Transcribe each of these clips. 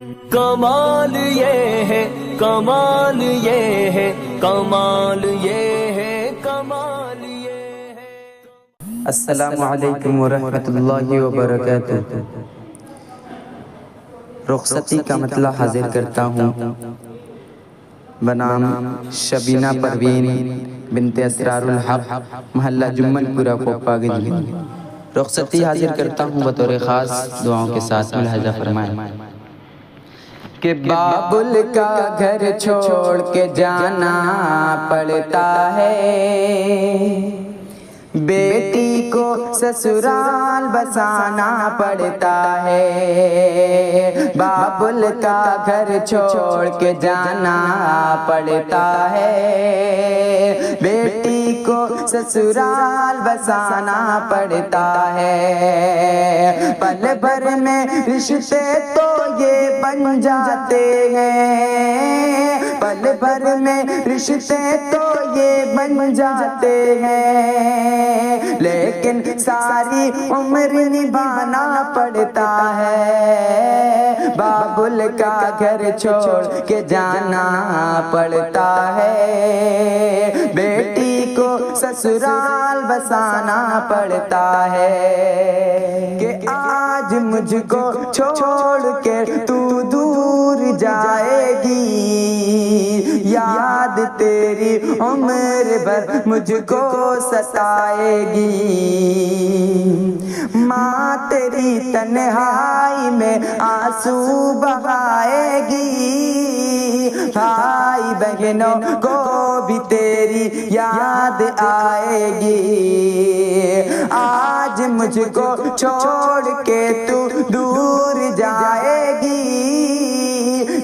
کمال یہ ہے، کمال یہ ہے، کمال یہ ہے، کمال یہ ہے۔ السلام علیکم ورحمۃ اللہ وبرکاتہ۔ رخصتی کا مطلع حاضر کرتا ہوں بنام شبینہ پروین بنت اسرار الحق، محلہ جمن پورہ کوپا گنج۔ رخصتی حاضر کرتا ہوں بطور خاص، دعاؤں کے ساتھ ملاحظہ فرمائیں کہ بابل کا گھر چھوڑ کے جانا پڑتا ہے، بیٹی کو سسرال بسانا پڑتا ہے، بابل کا گھر چھوڑ کے جانا پڑتا ہے، بیٹی کو سسرال بسانا پڑتا ہے، پل بھر میں رشتے تو یہ بن جاتے ہیں، پل بھر میں رشتے تو یہ بن جاتے ہیں، لیکن ساری عمر نبھانا پڑتا ہے، بابل کا گھر چھوڑ کے جانا پڑتا ہے، بیٹی کو سسرال بسانا پڑتا ہے، کہ آج مجھ کو چھوڑ کے تو دور جائے گی، یاد تیری عمر بھر مجھ کو ستائے گی، ماں تیری تنہائی میں آنسو بہائے گی، بھائی بہنوں کو بھی تیری یاد آئے گی، آج مجھ کو چھوڑ کے تو دور جائے گی،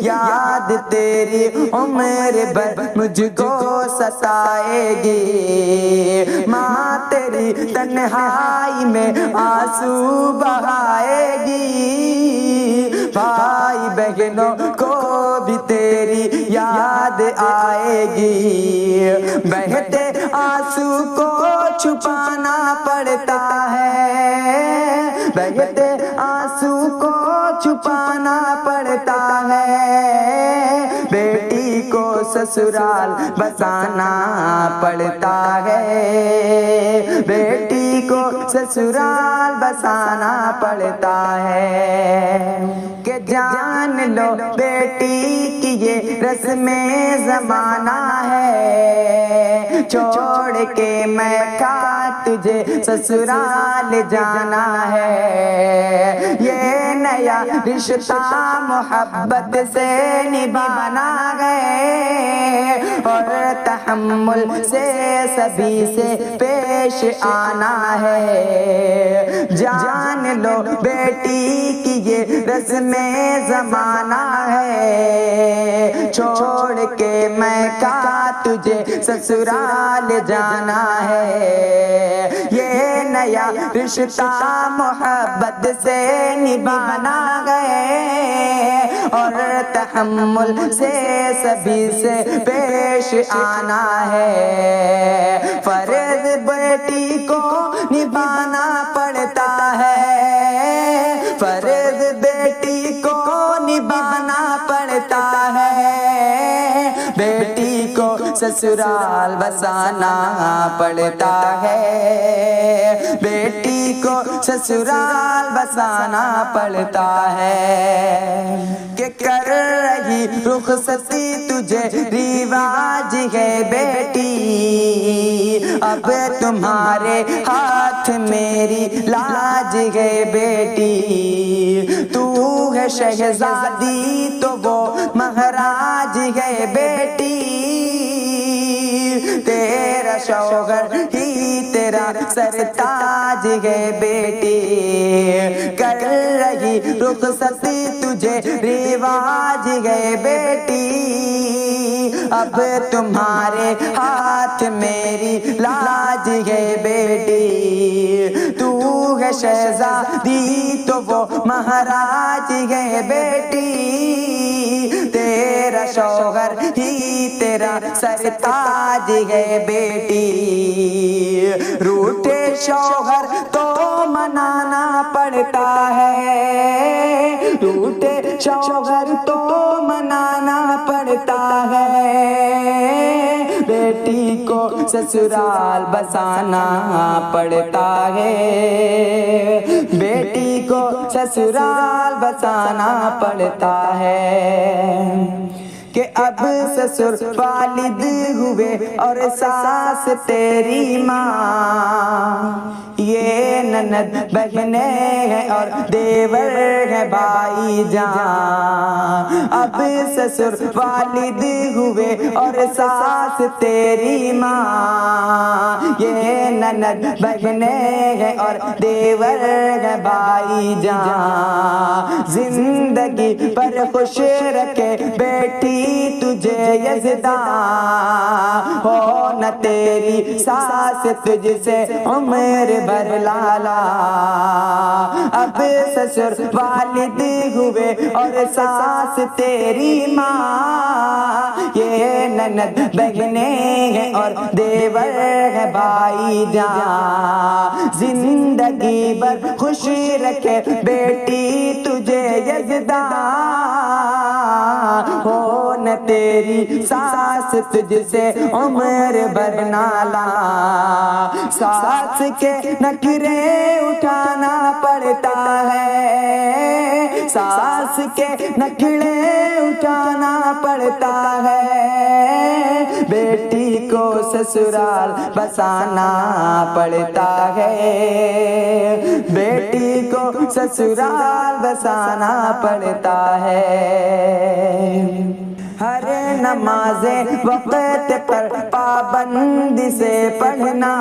یاد تیری عمر بھر مجھ کو ستائے گی، ماں تیری تنہائی میں آنسو بہائے گی، بھائی بہنوں کو بھی تیری یاد آئے گی، بہتے آنسو کو چھپانا پڑتا ہے، بہتے آنسو کو چھپانا پڑتا ہے، بیٹی کو سسرال بسانا پڑتا ہے، بیٹی کو سسرال بسانا پڑتا ہے، کہ جان لو بیٹی کی یہ رسم زمانہ ہے، چھوڑ کے میں کا تجھے سسرال جانا ہے، یہ نیا رشتہ محبت سے نبھانا ہے، اور تحمل سے سبھی سے پیش آنا ہے، جان لو بیٹی کی یہ رسم زمانہ ہے، چھوڑ کے میں کا تجھے سسرال جانا ہے، یہ نیا رشتہ محبت سے نبھانا ہے، اور تحمل سے سبھی سے پیش آنا ہے، فرض بیٹی کو نبھانا پڑتا ہے، فرض بیٹی کو نبھانا پڑتا ہے، بیٹی کو سسرال بسانا پڑتا ہے، بیٹی کو سسرال بسانا پڑتا ہے، کہ کر رہی رخصتی تجھے رواج ہے بیٹی، اب تمہارے ہاتھ میری لاج ہے بیٹی، تو ہے شہزادی تو وہ مہراج ہے بیٹی، تیرا شوہر ہی تیرا سرتاج ہے بیٹی، کر رہی رخصتی تجھے رواج ہے بیٹی، اب تمہارے ہاتھ میری لاج ہے بیٹی، تو ہے شہزادی تو وہ مہاراج ہے بیٹی، تیرا شوہر ہی تیرا سرتاج ہے بیٹی، روٹھے شوہر تو منانا پڑتا ہے، روٹھے شوہر تو منانا پڑتا ہے، بیٹی کو سسرال بسانا پڑتا ہے، بیٹی کو سسرال بسانا پڑتا ہے، کہ اب سسر والد ہوئے اور ساس تیری ماں، یہ نند بہنیں ہیں اور دیور ہے بھائی جان، اب سسر والد ہوئے اور ساس تیری ماں، یہ نند بہنیں ہیں اور دیور ہے بھائی جان، زندگی پر خوش رکھے بیٹی تجھے یزداں، ہو نہ تیری ساس تجھ سے عمر بھر لالا، اب سسر والد ہوئے اور ساس تیری ماں، یہ نند بہنیں ہیں اور دیور ہے بھائی جان، زندگی بھر خوش رکھے بیٹی تجھے یزداں، ہو نہ تیری ساس تجھ سے عمر بھر نالا، ساس کے نخرے اٹھانا پڑتا ہے، ساس کے نخرے اٹھانا پڑتا ہے، بیٹی کو سسرال بسانا پڑتا ہے، بیٹی کو سسرال بسانا پڑتا ہے، ہر نماز وقت پر پابندی سے پڑھنا،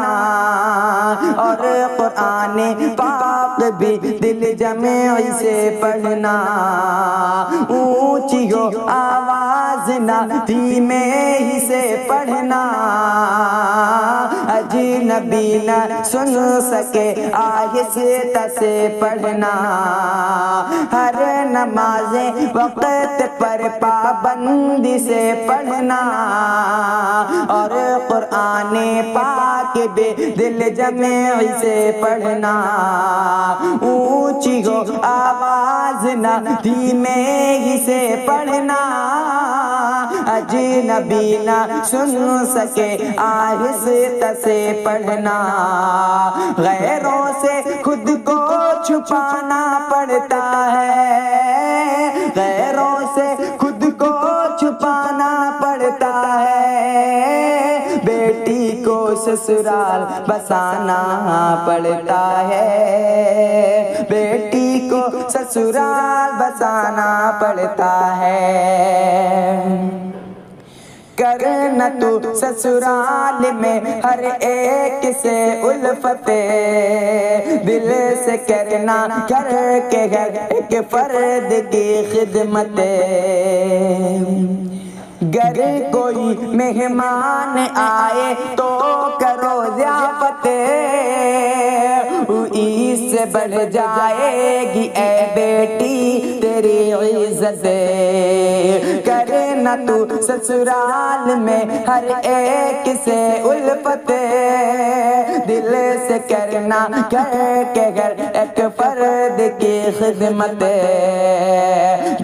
اور قرآن پاک بھی دل جمعی سے پڑھنا، اونچی ہو آواز نہ دھیمے ہی سے پڑھنا، اجنبی نہ سن سکے آہستہ سے پڑھنا، ہر نماز وقت پر پابندی سے پڑھنا، اور قرآن پاک بھی دل جمعی سے پڑھنا، اونچی ہو آواز نہ دھیمے ہی سے پڑھنا، اجنبی نہ سن سکے آہستہ سے پڑھنا، غیروں سے خود کو چھپانا پڑتا ہے، غیروں سے خود کو چھپانا پڑتا ہے، بیٹی کو سسرال بسانا پڑتا ہے، بیٹی کو سسرال بسانا پڑتا ہے، کرنا تو سسرال میں ہر ایک سے الفت، دل سے کرنا کر کے ہر ایک فرد کی خدمت، گر کوئی مہمان آئے تو کرو ضیافت، اس سے بڑھ جائے گی اے بیٹی تیری عزت، کرنا تو سسرال میں ہر ایک سے الفت، دل سے کرنا کر کے ہر ایک فرد کی خدمت،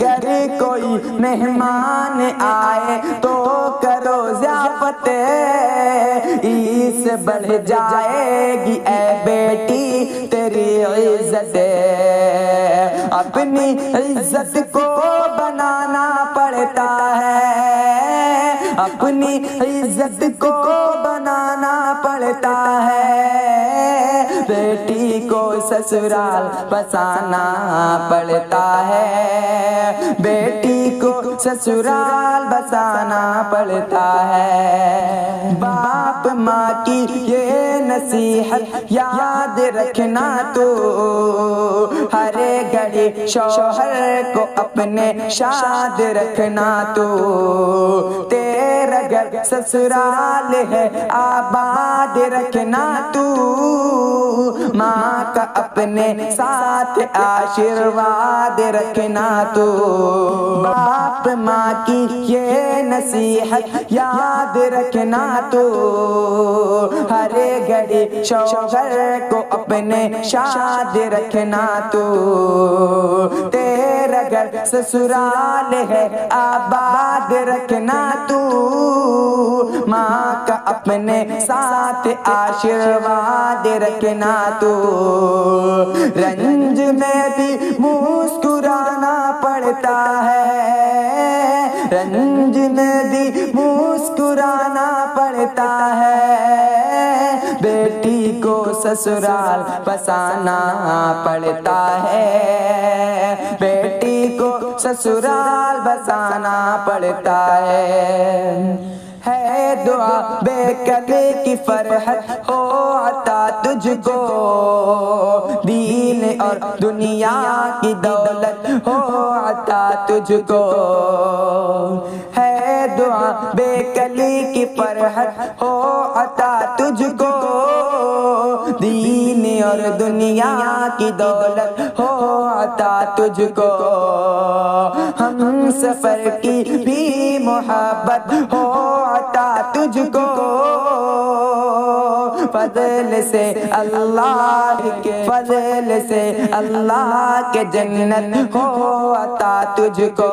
گر کوئی مہمان آئے تو کرو ضیافت، اس سے بڑھ جائے گی اے بیٹی تیری عزت، اپنی عزت کو بنانا پڑتا ہے، اپنی عزت کو بنانا پڑتا ہے، بیٹی کو سسرال بسانا پڑتا ہے، بیٹی کو سسرال بسانا پڑتا ہے، باپ ماں کی یہ نصیحت یاد رکھنا تو، ہر گھڑی شوہر کو اپنے شاد رکھنا تو، تیرا گھر سسرال ہے آباد رکھنا تو، ماں کا اپنے ساتھ آشیرواد رکھنا تو، باپ ماں کی یہ نصیحت یاد رکھنا تو، ہر گھڑی شوہر کو اپنے شاد رکھنا تو، تیرا گھر سسرال ہے آباد رکھنا تو، ماں کا اپنے ساتھ آشرواد رکھنا تو، رنج میں بھی مسکرانا پڑتا ہے، رنج میں بھی مسکرانا پڑتا ہے، بیٹی کو سسرال بسانا پڑتا ہے، بیٹی کو سسرال بسانا پڑتا ہے دعا بے کلے کی فرحت ہو عطا تجھ کو، دین اور دنیا کی دولت ہو عطا تجھ کو، ہے دعا بے کلی کی فرحت ہو عطا تجھ کو، دین اور دنیا کی دولت ہو عطا تجھ کو، ہم سفر کی بھی محبت ہو عطا تجھ کو، فضل سے اللہ کے، فضل سے اللہ کے جنت ہو عطا تجھ کو،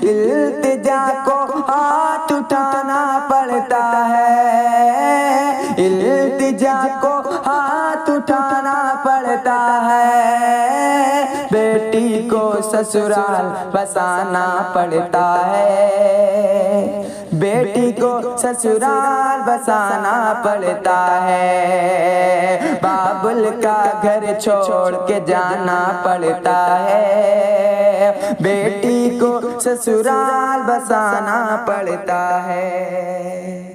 التجا کو ہاتھ اٹھانا پڑتا ہے، التجا کو ہاتھ اٹھانا پڑتا ہے، بیٹی کو سسرال بسانا پڑتا ہے، بیٹی کو سسرال بسانا پڑتا ہے، بابل کا گھر چھوڑ کے جانا پڑتا ہے، بیٹی کو سسرال بسانا پڑتا ہے۔